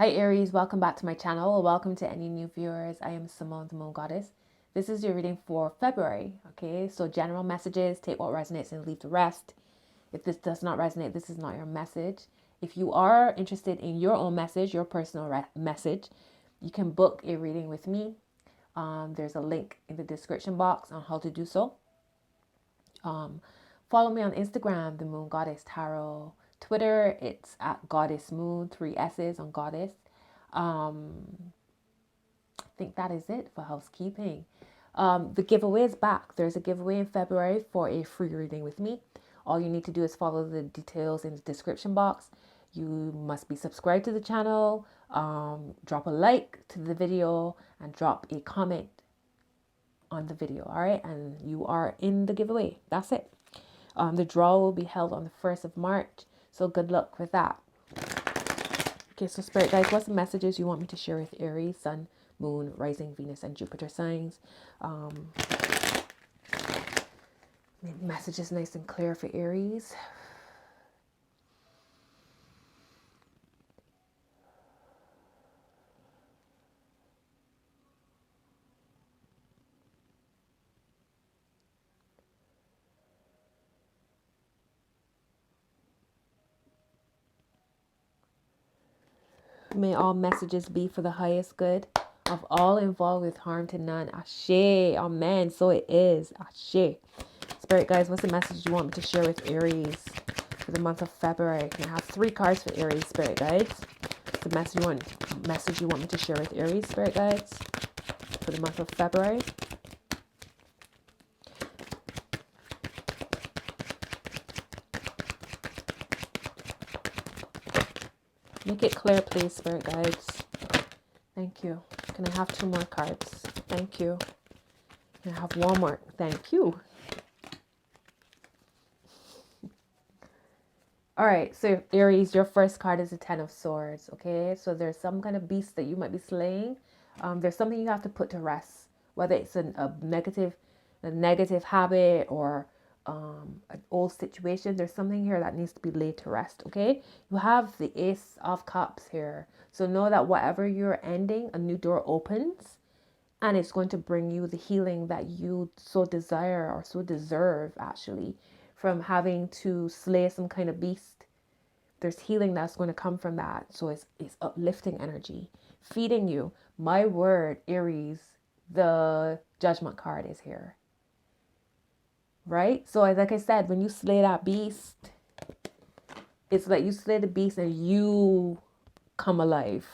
Hi Aries, welcome back to my channel, or welcome to any new viewers. I am Simone, the Moon Goddess. This is your reading for February, okay? So general messages, take what resonates and leave the rest. If this does not resonate, this is not your message. If you are interested in your own message, your personal message, you can book a reading with me. There's a link in the description box on how to do so. Follow me on Instagram, the Moon Goddess Tarot. Twitter, it's at Goddess Moon, 3 S's on Goddess. I think that is it for housekeeping. The giveaway is back. There's a giveaway in February for a free reading with me. All you need to do is follow the details in the description box. You must be subscribed to the channel, drop a like to the video, and drop a comment on the video. All right, and you are in the giveaway. That's it. The draw will be held on the 1st of March. So good luck with that. Okay, so Spirit guys, what's the messages you want me to share with Aries, Sun, Moon, Rising, Venus, and Jupiter signs? Messages nice and clear for Aries. May all messages be for the highest good of all involved with harm to none. Ashe. Amen. So it is. Ashe. Spirit guys, what's the message you want me to share with Aries for the month of February? I have 3 cards for Aries, Spirit guides. The message you want me to share with Aries, Spirit guides, for the month of February. Make it clear, please, Spirit guides. Thank you. Can I have 2 more cards? Thank you. Can I have 1 more? Thank you. All right, so Aries, your first card is the 10 of Swords, okay? So there's some kind of beast that you might be slaying. There's something you have to put to rest, whether it's a negative habit or an old situation. There's something here that needs to be laid to rest, okay? You have the Ace of Cups here. So know that whatever you're ending, a new door opens, and it's going to bring you the healing that you so desire or so deserve, actually, from having to slay some kind of beast. There's healing that's going to come from that. So it's uplifting energy, feeding you. My word, Aries, the Judgment card is here. Right? So like I said, when you slay that beast, it's like you slay the beast and you come alive.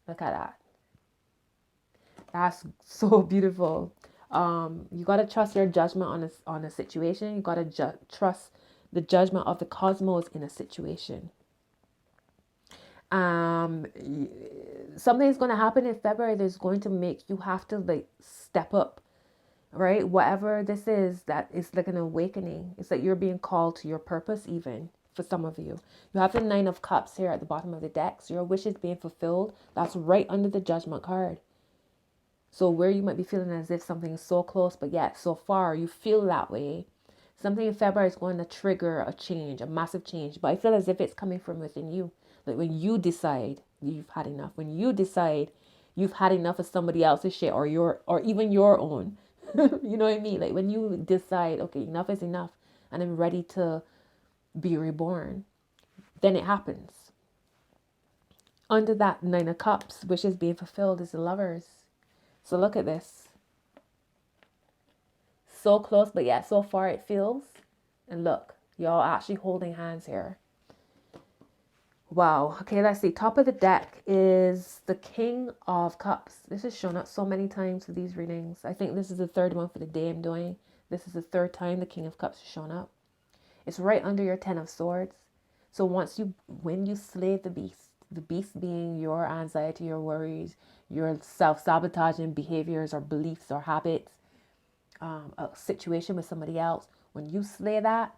Look at that. That's so beautiful. You got to trust your judgment on a situation. You got to trust the judgment of the cosmos in a situation. Something's going to happen in February that's going to make you have to like step up, right? Whatever this is, that is like an awakening. It's like you're being called to your purpose, even for some of you. You have the 9 of Cups here at the bottom of the deck. So your wish is being fulfilled. That's right under the Judgment card. So where you might be feeling as if something is so close, but yet so far, you feel that way. Something in February is going to trigger a change, a massive change. But I feel as if it's coming from within you. Like when you decide you've had enough. When you decide you've had enough of somebody else's shit or even your own. You know what I mean? Like when you decide, okay, enough is enough and I'm ready to be reborn, then it happens. Under that 9 of Cups, which is being fulfilled, is the Lovers. So look at this. So close, but yet so far it feels. And look, y'all actually holding hands here. Wow. Okay, let's see. Top of the deck is the King of Cups. This has shown up so many times for these readings. I think this is the 3rd one for the day I'm doing. This is the 3rd time the King of Cups has shown up. It's right under your 10 of Swords. So when you slay the beast being your anxiety, your worries, your self-sabotaging behaviors or beliefs or habits, a situation with somebody else, when you slay that,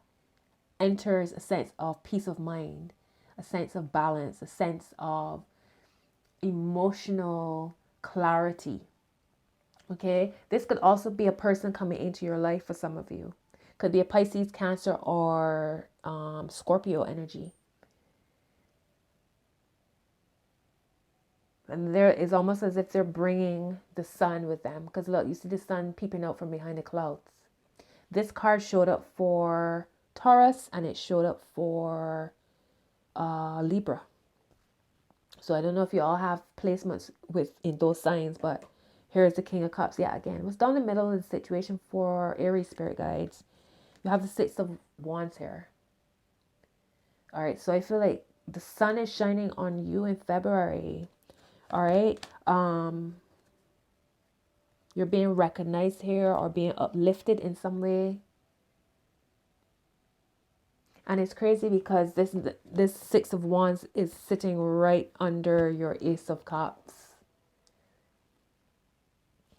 enters a sense of peace of mind, a sense of balance, a sense of emotional clarity. Okay, this could also be a person coming into your life for some of you. Could be a Pisces, Cancer, or Scorpio energy. And there is almost as if they're bringing the sun with them. Because look, you see the sun peeping out from behind the clouds. This card showed up for Taurus and it showed up for Libra. So I don't know if you all have placements in those signs, but here's the King of Cups. Yeah, again, it was down the middle of the situation for Aries spirit guides. You have the Six of Wands here. All right, so I feel like the sun is shining on you in February. All right. You're being recognized here or being uplifted in some way. And it's crazy because this Six of Wands is sitting right under your Ace of Cups.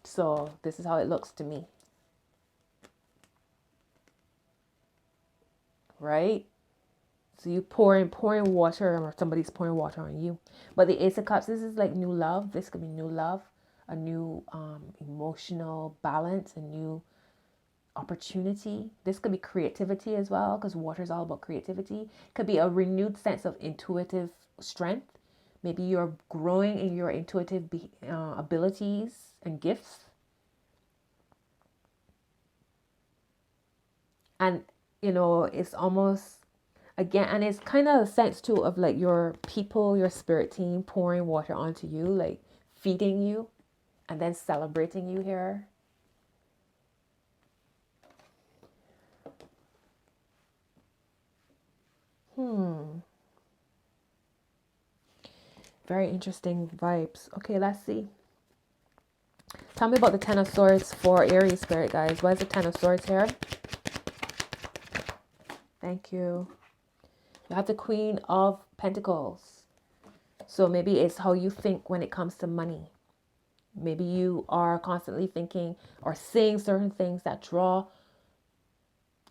So this is how it looks to me. Right? So you pouring water, or somebody's pouring water on you. But the Ace of Cups, this is like new love. This could be new love, a new emotional balance, a new opportunity. This could be creativity as well, because water is all about creativity. Could be a renewed sense of intuitive strength. Maybe you're growing in your intuitive abilities and gifts. And, it's almost, again, and it's kind of a sense too of like your people, your spirit team pouring water onto you, like feeding you and then celebrating you here. Very interesting vibes. Okay, let's see. Tell me about the Ten of Swords for Aries spirit guys. Why is the Ten of Swords here? Thank you. You have the Queen of Pentacles. So maybe it's how you think when it comes to money. Maybe you are constantly thinking or saying certain things that draw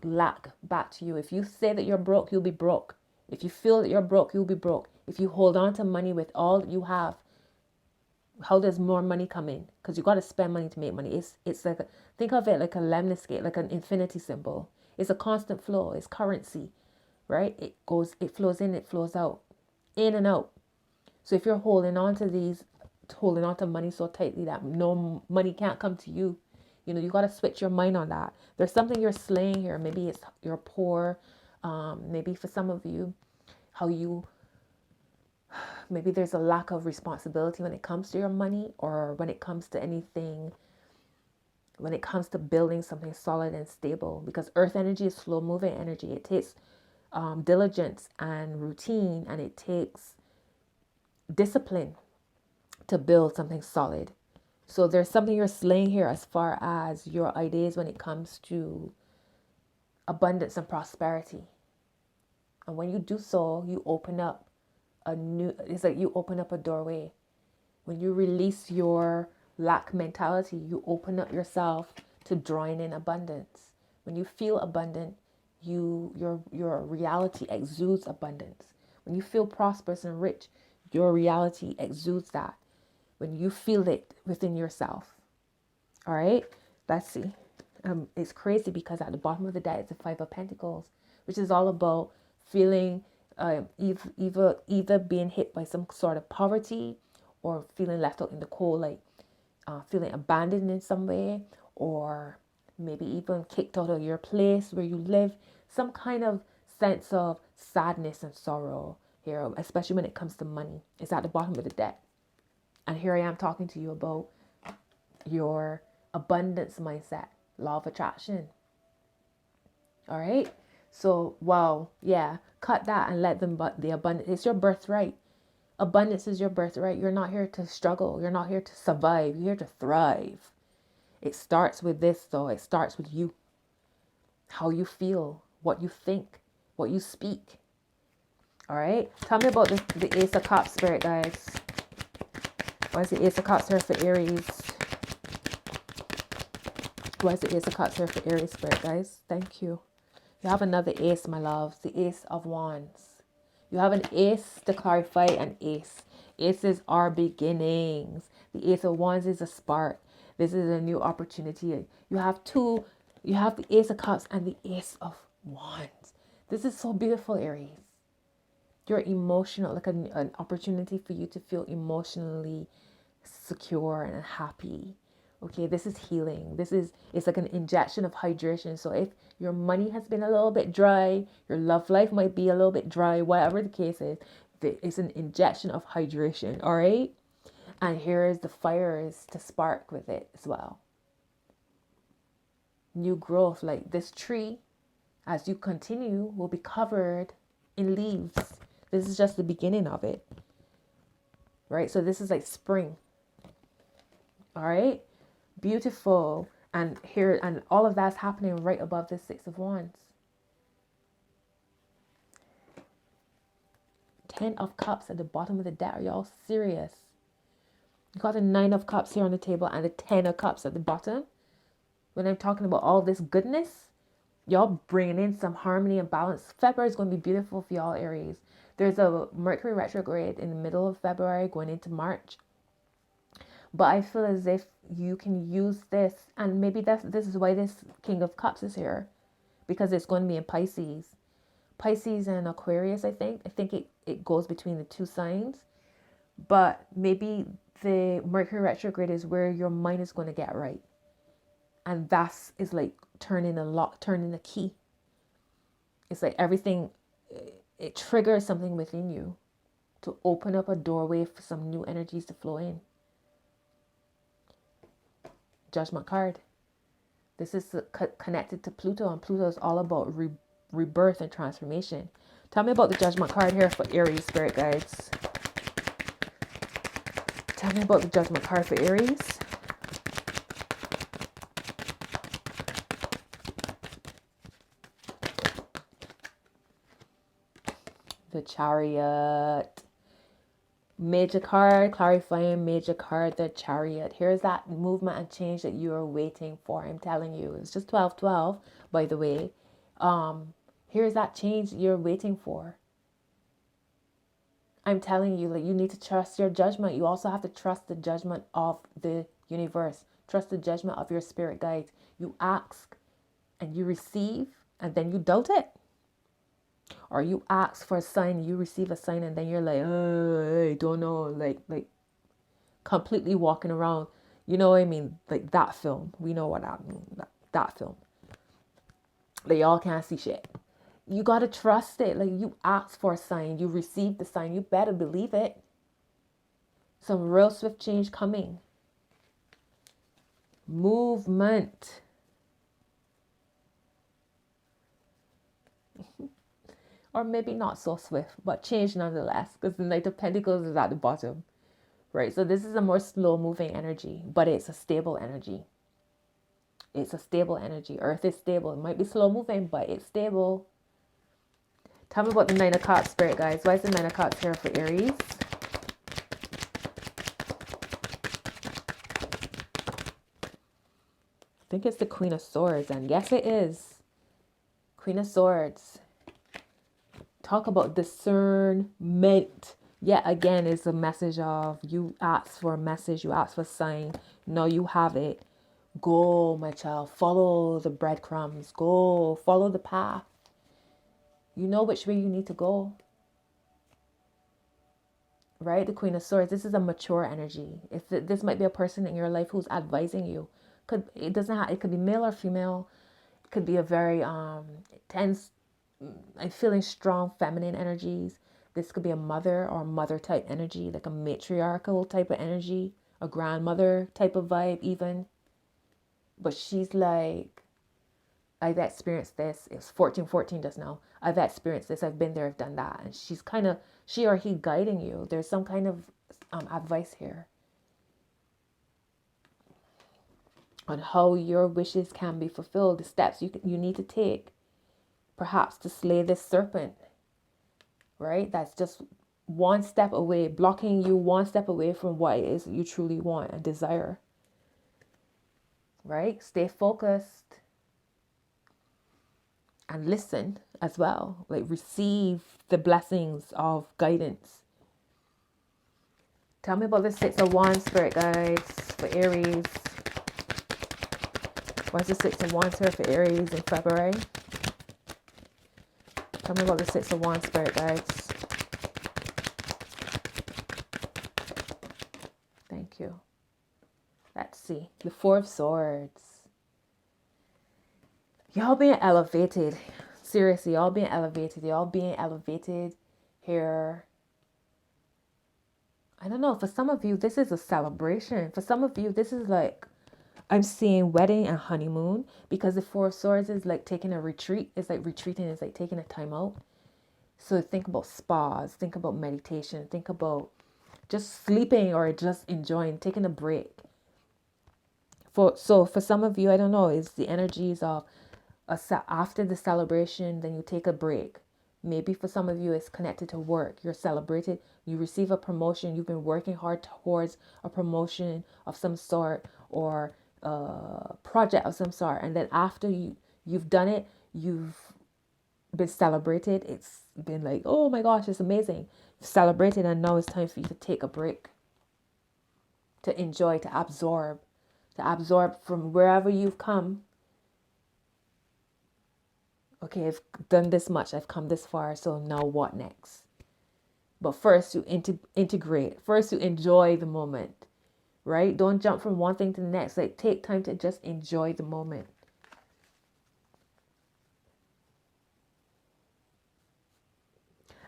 lack back to you. If you say that you're broke, you'll be broke. If you feel that you're broke, you'll be broke. If you hold on to money with all that you have, how does more money come in? Because you got to spend money to make money. It's like, think of it like a lemon scale, like an infinity symbol. It's a constant flow. It's currency, right? It flows in, it flows out, in and out. So if you're holding on to money so tightly that no money can't come to you, you got to switch your mind on that. There's something you're slaying here. Maybe it's you're poor. Maybe for some of you, maybe there's a lack of responsibility when it comes to your money, or when it comes to anything, when it comes to building something solid and stable, because earth energy is slow moving energy. It takes diligence and routine, and it takes discipline to build something solid. So there's something you're slaying here as far as your ideas when it comes to abundance and prosperity. And when you do so, you open up it's like you open up a doorway. When you release your lack mentality, you open up yourself to drawing in abundance. When you feel abundant, your reality exudes abundance. When you feel prosperous and rich, your reality exudes that. When you feel it within yourself. All right, let's see. It's crazy because at the bottom of the deck is the Five of Pentacles, which is all about feeling either being hit by some sort of poverty, or feeling left out in the cold, like feeling abandoned in some way, or maybe even kicked out of your place where you live. Some kind of sense of sadness and sorrow here, especially when it comes to money. It's at the bottom of the deck. And here I am talking to you about your abundance mindset, law of attraction. All right. So, wow. Yeah. Cut that and let them, but the abundance, it's your birthright. Abundance is your birthright. You're not here to struggle. You're not here to survive. You're here to thrive. It starts with this, though. It starts with you. How you feel, what you think, what you speak. All right. Tell me about the Ace of Cups, spirit guys. Why is the Ace of Cups here for Aries? Why is the Ace of Cups here for Aries, spirit guys? Thank you. You have another ace, my loves. The Ace of Wands. You have an ace to clarify an ace. Aces are beginnings. The Ace of Wands is a spark. This is a new opportunity. You have the Ace of Cups and the Ace of Wands. This is so beautiful, Aries. You're emotional, like an opportunity for you to feel emotionally secure and happy. Okay, this is healing. It's like an injection of hydration. So if your money has been a little bit dry, your love life might be a little bit dry, whatever the case is, it's an injection of hydration. All right. And here is the fires to spark with it as well. New growth, like this tree, as you continue, will be covered in leaves. This is just the beginning of it. Right? So this is like spring. All right? Beautiful. And here, and all of that's happening right above the Six of Wands. 10 of Cups at the bottom of the deck. Are y'all serious? You got the 9 of Cups here on the table and the 10 of Cups at the bottom. When I'm talking about all this goodness, y'all bringing in some harmony and balance. February is going to be beautiful for y'all, Aries. There's a Mercury retrograde in the middle of February going into March. But I feel as if you can use this, and maybe this is why this King of Cups is here, because it's going to be in Pisces. Pisces and Aquarius, I think. I think it goes between the two signs. But maybe the Mercury retrograde is where your mind is going to get right. And that's is like turning a lock, turning a key. It's like everything, it triggers something within you to open up a doorway for some new energies to flow in. Judgment card. This is connected to Pluto, and Pluto is all about rebirth and transformation. Tell me about the Judgment card here for Aries, spirit guides. Tell me about the Judgment card for Aries. The Chariot. Major card, clarifying major card, the Chariot. Here's that movement and change that you are waiting for. I'm telling you, it's just 12/12, by the way. Here's that change you're waiting for. I'm telling you, like, you need to trust your judgment. You also have to trust the judgment of the universe. Trust the judgment of your spirit guides. You ask and you receive, and then you doubt it. Or you ask for a sign, you receive a sign, and then you're like, oh, I don't know, like completely walking around. You know what I mean? Like that film. We know what I mean. That film. Like y'all can't see shit. You gotta trust it. Like you ask for a sign, you receive the sign. You better believe it. Some real swift change coming. Movement. Or maybe not so swift, but change nonetheless, because the Knight of Pentacles is at the bottom, right? So this is a more slow moving energy, but it's a stable energy. It's a stable energy. Earth is stable. It might be slow moving, but it's stable. Tell me about the 9 of Cups, spirit guys. Why is the 9 of Cups here for Aries? I think it's the Queen of Swords, and yes, it is. Queen of Swords. Talk about discernment. Yet again, it's a message of you ask for a message, you ask for a sign. No, you have it. Go, my child. Follow the breadcrumbs. Go. Follow the path. You know which way you need to go. Right? The Queen of Swords. This is a mature energy. If this might be a person in your life who's advising you. It could be male or female. It could be a very intense, I'm feeling strong feminine energies. This could be a mother or mother type energy, like a matriarchal type of energy, a grandmother type of vibe even. But she's like, I've experienced this. It's 1414 just now. I've experienced this. I've been there. I've done that. And she's kind of, she or he guiding you. There's some kind of advice here on how your wishes can be fulfilled. The steps you need to take, perhaps to slay this serpent, right? That's just one step away, blocking you one step away from what it is you truly want and desire, right? Stay focused and listen as well. Like receive the blessings of guidance. Tell me about the 6 of Wands, spirit guides, for Aries. What's the 6 of Wands here for Aries in February? Tell me about the Six of Wands, Spirit guides. Thank you. Let's see. The Four of Swords. Y'all being elevated. Seriously, y'all being elevated. Y'all being elevated here. I don't know. For some of you, this is a celebration. For some of you, this is like, I'm seeing wedding and honeymoon, because the Four of Swords is like taking a retreat. It's like retreating. It's like taking a time out. So think about spas. Think about meditation. Think about just sleeping or just enjoying, taking a break. So for some of you, I don't know, it's the energies of after the celebration, then you take a break. Maybe for some of you, it's connected to work. You're celebrated. You receive a promotion. You've been working hard towards a promotion of some sort, or a project of some sort. And then after you've done it, you've been celebrated. It's been like, oh my gosh, it's amazing. You've celebrated, and now it's time for you to take a break, to enjoy, to absorb from wherever you've come. Okay, I've done this much. I've come this far. So now what next? But first you integrate. First you enjoy the moment, right? Don't jump from one thing to the next. Like, take time to just enjoy the moment.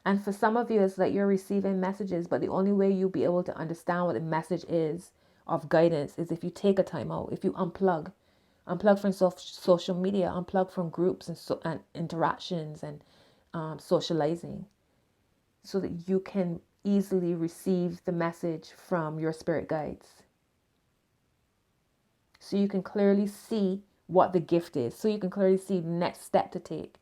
And for some of you, it's like you're receiving messages, but the only way you'll be able to understand what the message is of guidance is if you take a time out, if you unplug. Unplug from social media, unplug from groups and interactions and socializing, so that you can easily receive the message from your spirit guides. So you can clearly see what the gift is. So you can clearly see the next step to take.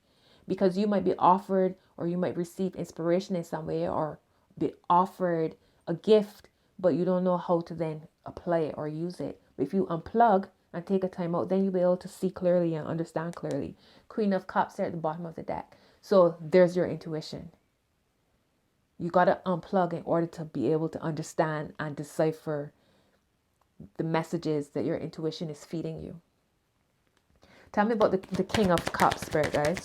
Because you might be offered, or you might receive inspiration in some way, or be offered a gift, but you don't know how to then apply it or use it. But if you unplug and take a time out, then you'll be able to see clearly and understand clearly. Queen of Cups there at the bottom of the deck. So there's your intuition. You got to unplug in order to be able to understand and decipher the messages that your intuition is feeding you. Tell me about the King of Cups, Spirit guys.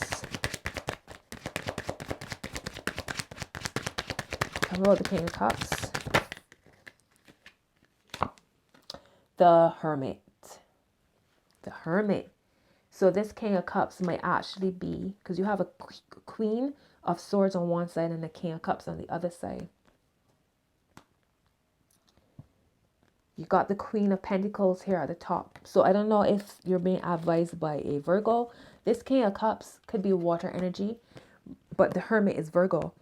Tell me about the King of Cups. The Hermit. The Hermit. So this King of Cups might actually be, because you have a Queen of Swords on one side and a King of Cups on the other side. You got the Queen of Pentacles here at the top. So I don't know if you're being advised by a Virgo. This King of Cups could be water energy, but the Hermit is Virgo.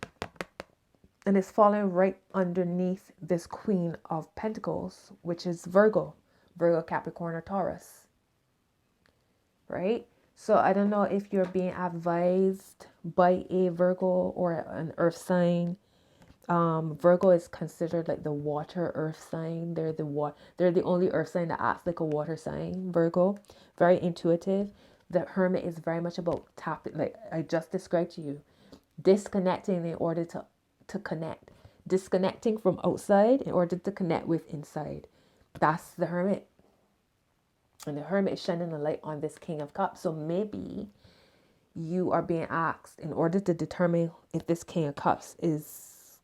And it's falling right underneath this Queen of Pentacles, which is Virgo. Virgo, Capricorn, or Taurus. Right? So I don't know if you're being advised by a Virgo or an earth sign. Virgo is considered like the water earth sign. They're the only earth sign that acts like a water sign. Virgo, very intuitive. The Hermit is very much about tapping, like I just described to you, disconnecting in order to connect, disconnecting from outside in order to connect with inside. That's the Hermit. And the Hermit is shining a light on this King of Cups. So maybe you are being asked, in order to determine if this King of Cups is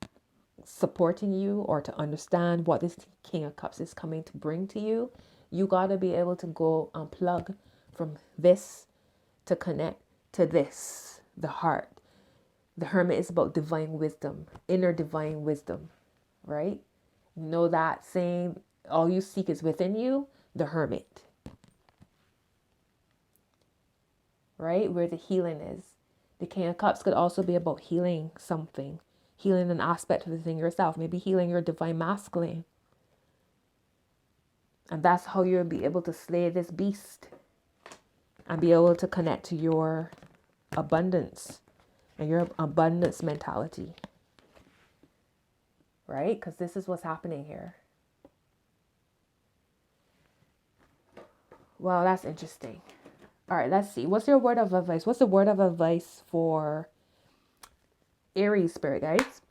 supporting you, or to understand what this King of Cups is coming to bring to you, you got to be able to go unplug from this to connect to this, the heart. The Hermit is about divine wisdom, inner divine wisdom, right? You know that saying, all you seek is within you, the Hermit. Right? Where the healing is. The King of Cups could also be about healing something. Healing an aspect of the thing yourself. Maybe healing your divine masculine. And that's how you'll be able to slay this beast. And be able to connect to your abundance. And your abundance mentality. Right? Because this is what's happening here. Well, that's interesting. All right, let's see. What's your word of advice? What's the word of advice for Aries, spirit guides,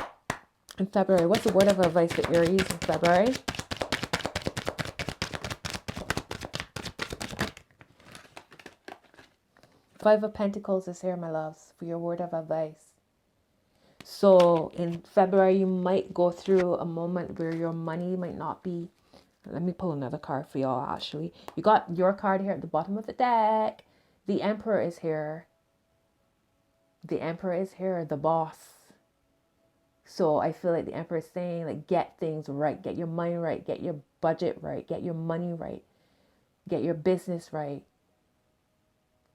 in February? What's the word of advice for Aries in February? Five of Pentacles is here, my loves, for your word of advice. So in February, you might go through a moment where your money might not be. Let me pull another card for y'all, actually. You got your card here at the bottom of the deck. The Emperor is here. The Emperor is here, the boss. So I feel like the Emperor is saying, like, get things right. Get your money right. Get your budget right. Get your money right. Get your business right.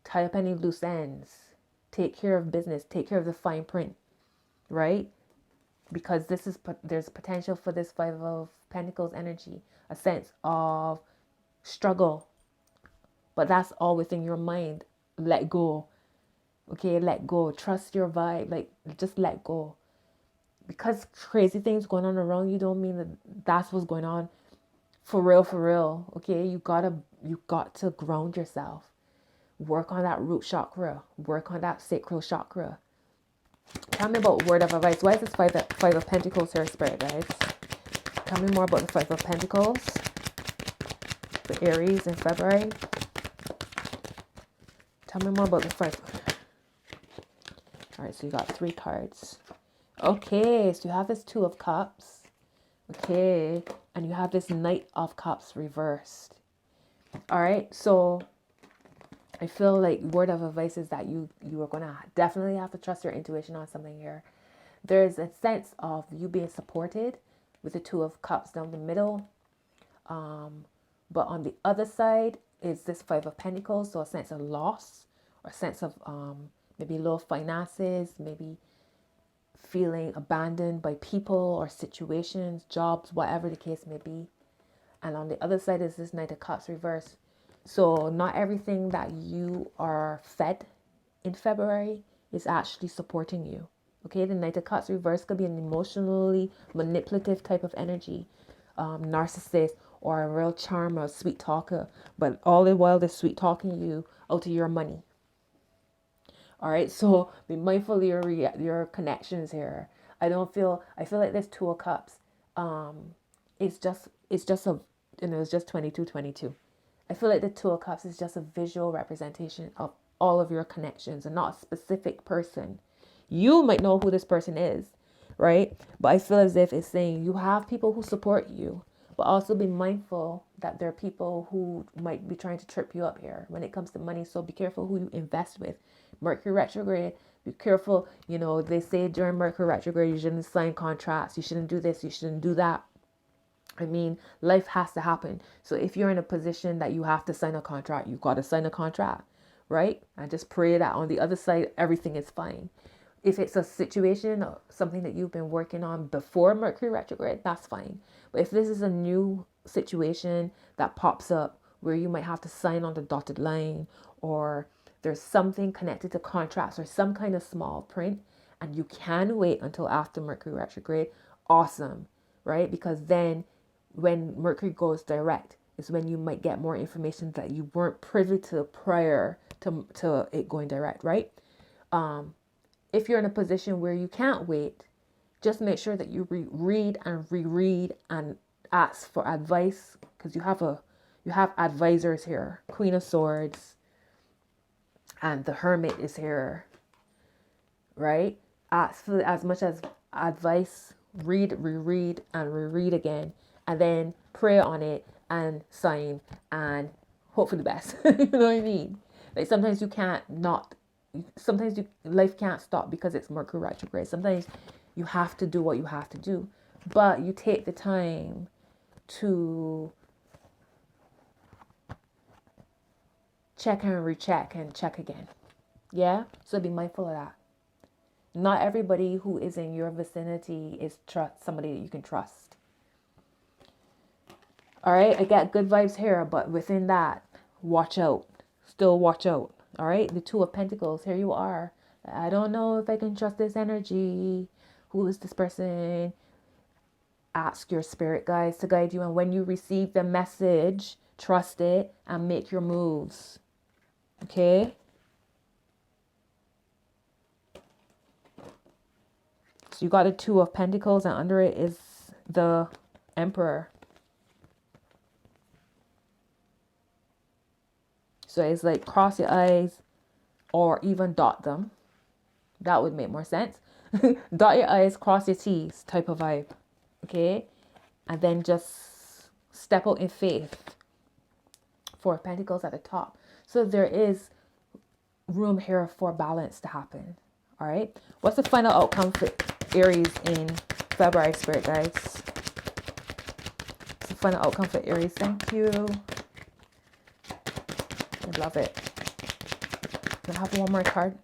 Tie up any loose ends. Take care of business. Take care of the fine print, right? Because there's potential for this Five of Pentacles energy. A sense of struggle. But that's all within your mind. Let go. Okay, let go. Trust your vibe. Like, just let go. Because crazy things going on around you don't mean that that's what's going on for real, for real. Okay, you got to ground yourself. Work on that root chakra. Work on that sacral chakra. Tell me about word of advice. Why is this five of Pentacles here, Spirit, guys? Tell me more about the Five of Pentacles. The Aries in February. Tell me more about the five. All right, so you got 3 cards. Okay, so you have this Two of Cups. Okay, and you have this Knight of Cups reversed. All right, so I feel like word of advice is that you are going to definitely have to trust your intuition on something here. There's a sense of you being supported with the Two of Cups down the middle. But on the other side is this Five of Pentacles, so a sense of loss or a sense of maybe low finances, maybe feeling abandoned by people or situations, jobs, whatever the case may be. And on the other side is this Knight of Cups reverse. So not everything that you are fed in February is actually supporting you. Okay, the Knight of Cups reverse could be an emotionally manipulative type of energy, narcissist, or a real charmer, sweet talker. But all the while they're sweet talking you out of your money. All right, so be mindful of your connections here. I feel like this Two of Cups. It's just a, it's just 22. I feel like the Two of Cups is just a visual representation of all of your connections and not a specific person. You might know who this person is, right? But I feel as if it's saying you have people who support you, but also be mindful that there are people who might be trying to trip you up here when it comes to money. So be careful who you invest with. Mercury retrograde, be careful. You know, they say during Mercury retrograde, you shouldn't sign contracts. You shouldn't do this. You shouldn't do that. I mean, life has to happen. So if you're in a position that you have to sign a contract, you've got to sign a contract, right? And just pray that on the other side, everything is fine. If it's a situation or something that you've been working on before Mercury retrograde, that's fine. But if this is a new situation that pops up where you might have to sign on the dotted line, or there's something connected to contracts or some kind of small print, and you can wait until after Mercury retrograde, awesome, right? Because then when Mercury goes direct is when you might get more information that you weren't privy to prior to it going direct, right? If you're in a position where you can't wait, just make sure that you read and reread and ask for advice, because you have advisors here. Queen of Swords and the Hermit is here, right? Ask for as much as advice, read, reread, and reread again, and then pray on it and sign and hope for the best. You know what I mean? Like sometimes you can't not. Sometimes life can't stop because it's Mercury retrograde. Sometimes you have to do what you have to do, but you take the time to check and recheck and check again. Yeah, so be mindful of that. Not everybody who is in your vicinity is somebody that you can trust. All right, I got good vibes here, but within that, watch out. Still watch out. All right, the Two of Pentacles, here you are. I don't know if I can trust this energy. Who is this person? Ask your spirit guides to guide you. And when you receive the message, trust it and make your moves. Okay? So you got the Two of Pentacles, and under it is the Emperor. So it's like cross your eyes, or even dot them. That would make more sense. Dot your I's, cross your T's type of vibe. Okay? And then just step out in faith. Four of Pentacles at the top. So there is room here for balance to happen. All right? What's the final outcome for Aries in February, Spirit guides? What's the final outcome for Aries? Thank you. I love it. Can I have one more card?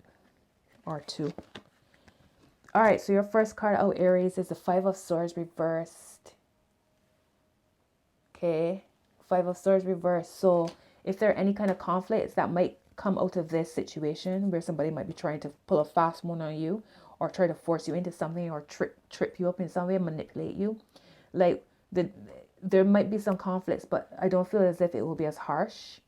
Or two? All right, so your first card out, Aries, is the Five of Swords reversed. Okay, Five of Swords reversed. So if there are any kind of conflicts that might come out of this situation where somebody might be trying to pull a fast one on you or try to force you into something or trip you up in some way, manipulate you, like there might be some conflicts, but I don't feel as if it will be as harsh.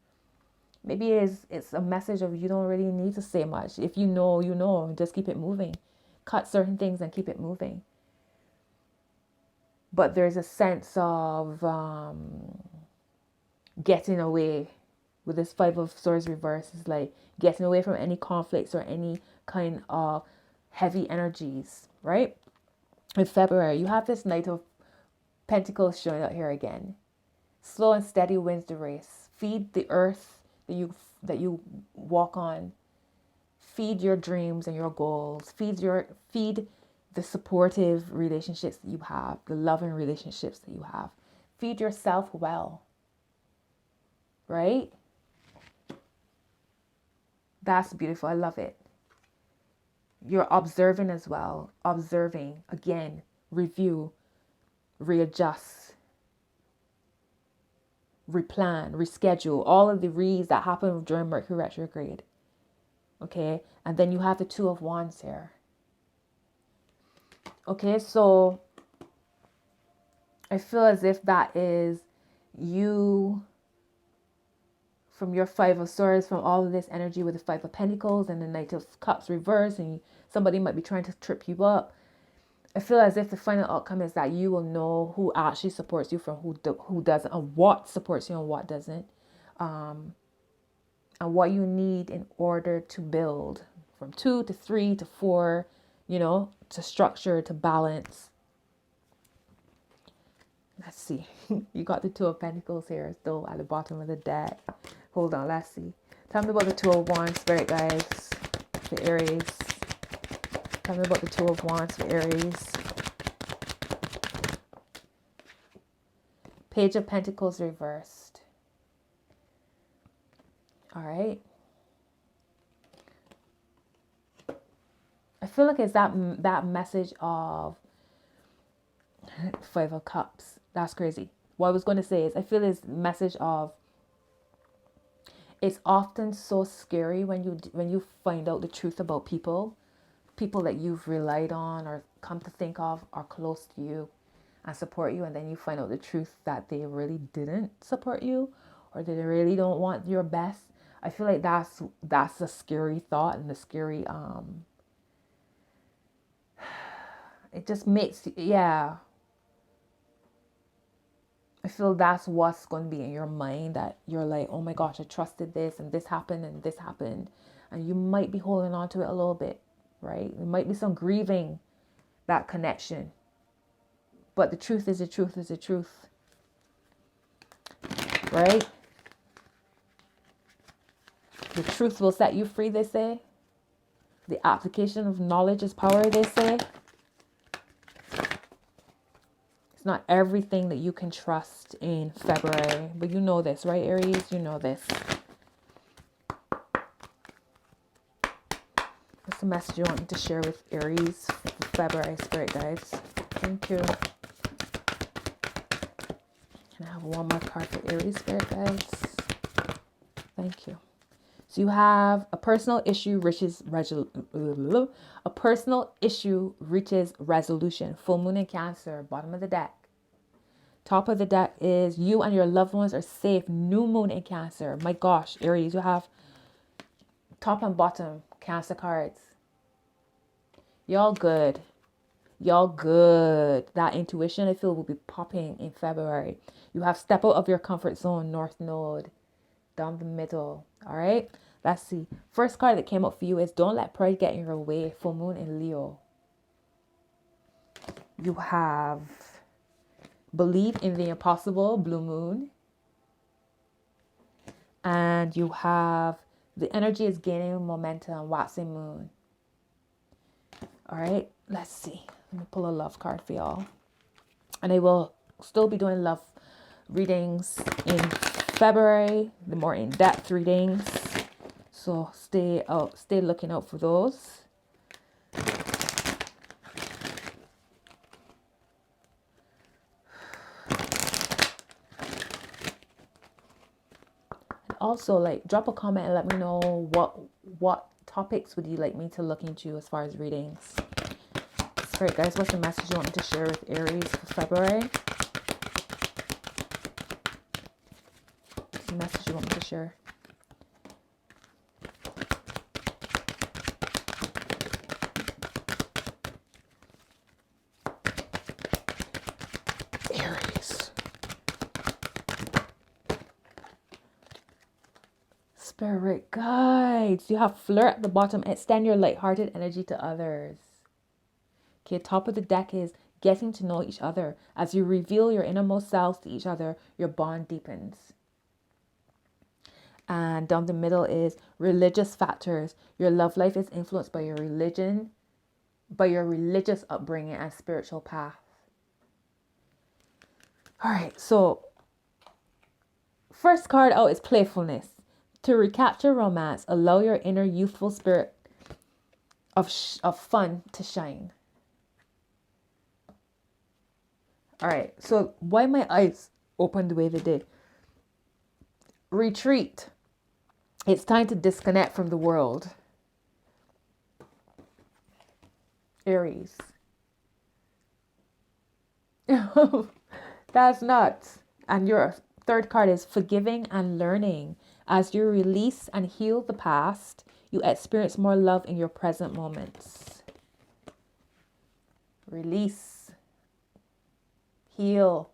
Maybe it's a message of you don't really need to say much. If you know, you know, just keep it moving. Cut certain things and keep it moving. But there's a sense of getting away with this Five of Swords reverse. Is like getting away from any conflicts or any kind of heavy energies, right? In February, you have this Knight of Pentacles showing up here again. Slow and steady wins the race. Feed the earth that you walk on. Feed your dreams and your goals. Feed the supportive relationships that you have, the loving relationships that you have. Feed yourself well. Right? That's beautiful. I love it. You're observing as well. Observing. Again, review, readjust, replan, reschedule. All of the reads that happen during Mercury retrograde. Okay? And then you have the Two of Wands here. Okay, so I feel as if that is you from your Five of Swords, from all of this energy with the Five of Pentacles and the Knight of Cups reversed, and somebody might be trying to trip you up. I feel as if the final outcome is that you will know who actually supports you from who doesn't, and what supports you and what doesn't, and what you need in order to build from 2 to 3 to 4, you know, to structure, to balance. Let's see. You got the Two of Pentacles here still at the bottom of the deck. Hold on, let's see. Tell me about the Two of Wands, Spirit guys, for Aries. Tell me about the Two of Wands for Aries. Page of Pentacles reversed. All right. I feel like it's that message of Five of Cups. That's crazy. What I was going to say is I feel this message of it's often so scary when you find out the truth about people that you've relied on or come to think of are close to you and support you, and then you find out the truth that they really didn't support you or they really don't want your best. I feel like that's a scary thought and a scary it just makes, yeah, I feel that's what's going to be in your mind, that you're like, oh my gosh, I trusted this and this happened and this happened. And you might be holding on to it a little bit, right? There might be some grieving that connection. But the truth is the truth is the truth, right? The truth will set you free, they say. The application of knowledge is power, they say. It's not everything that you can trust in February. But you know this, right, Aries? You know this. What's the message you want me to share with Aries for February, Spirit guides? Thank you. Can I have one more card for Aries, Spirit guides? Thank you. So you have a personal issue reaches resolution. Full moon in Cancer, bottom of the deck. Top of the deck is you and your loved ones are safe. New moon in Cancer. My gosh, Aries, you have top and bottom Cancer cards. Y'all good. Y'all good. That intuition, I feel, will be popping in February. You have step out of your comfort zone, North Node, down the middle. All right. Let's see. First card that came up for you is don't let pride get in your way. Full moon in Leo. You have believe in the impossible. Blue moon. And you have the energy is gaining momentum. Waxing moon. All right. Let's see. Let me pull a love card for y'all. And I will still be doing love readings in February. The more in-depth readings. So stay looking out for those. Also, like, drop a comment and let me know what topics would you like me to look into as far as readings. Spirit guys, what's the message you want me to share with Aries for February? What's the message you want me to share? Aries. Spirit guides. You have flirt at the bottom. Extend your light-hearted energy to others. Okay, top of the deck is getting to know each other. As you reveal your innermost selves to each other, your bond deepens. And down the middle is religious factors. Your love life is influenced by your religion, by your religious upbringing and spiritual path. All right, so first card out is playfulness. To recapture romance, allow your inner youthful spirit of fun to shine. All right, so why my eyes opened the way they did? Retreat. It's time to disconnect from the world. Aries. That's nuts. And your third card is forgiving and learning. As you release and heal the past, you experience more love in your present moments. Release. Heal.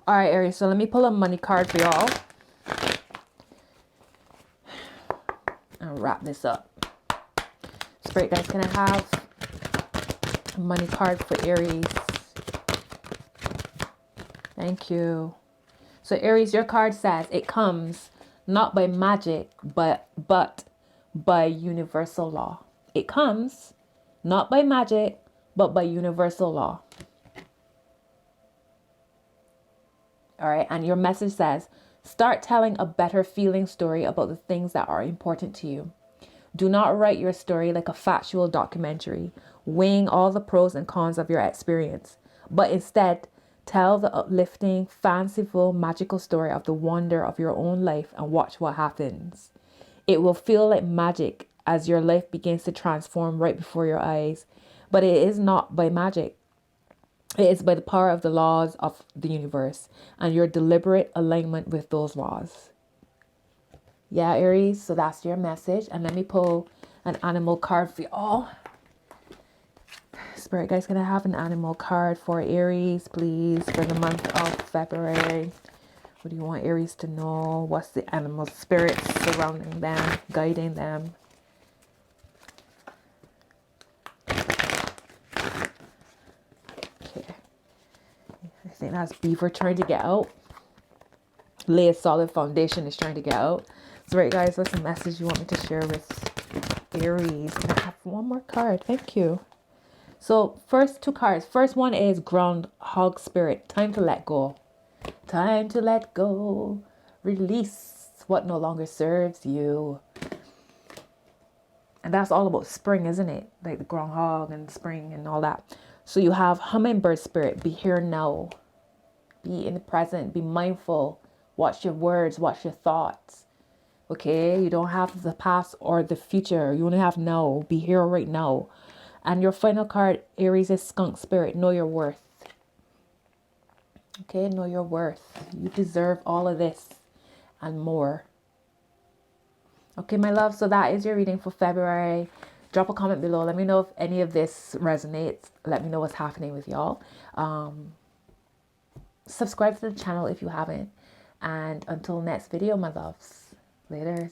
All right, Aries. So let me pull a money card for y'all. And wrap this up. Spirit guys, can I have a money card for Aries? Thank you. So Aries, your card says it comes not by magic, but by universal law. It comes not by magic, but by universal law. All right. And your message says, start telling a better feeling story about the things that are important to you. Do not write your story like a factual documentary, weighing all the pros and cons of your experience, but instead tell the uplifting, fanciful, magical story of the wonder of your own life and watch what happens. It will feel like magic as your life begins to transform right before your eyes, but it is not by magic. It is by the power of the laws of the universe and your deliberate alignment with those laws. Yeah, Aries, so that's your message. And let me pull an animal card for y'all. Spirit guys, can I have an animal card for Aries, please, for the month of February? What do you want Aries to know? What's the animal spirits surrounding them, guiding them? Okay. I think that's Beaver trying to get out. Lay a solid foundation is trying to get out. So right guys, what's the message you want me to share with Aries? Can I have one more card? Thank you. So first two cards. First one is Groundhog Spirit. Time to let go. Time to let go. Release what no longer serves you. And that's all about spring, isn't it? Like the groundhog and spring and all that. So you have Hummingbird Spirit. Be here now. Be in the present. Be mindful. Watch your words. Watch your thoughts. Okay? You don't have the past or the future. You only have now. Be here right now. And your final card, Aries, is Skunk Spirit. Know your worth. Okay? Know your worth. You deserve all of this and more. Okay, my love. So that is your reading for February. Drop a comment below. Let me know if any of this resonates. Let me know what's happening with y'all. Subscribe to the channel if you haven't. And until next video, my loves. Later.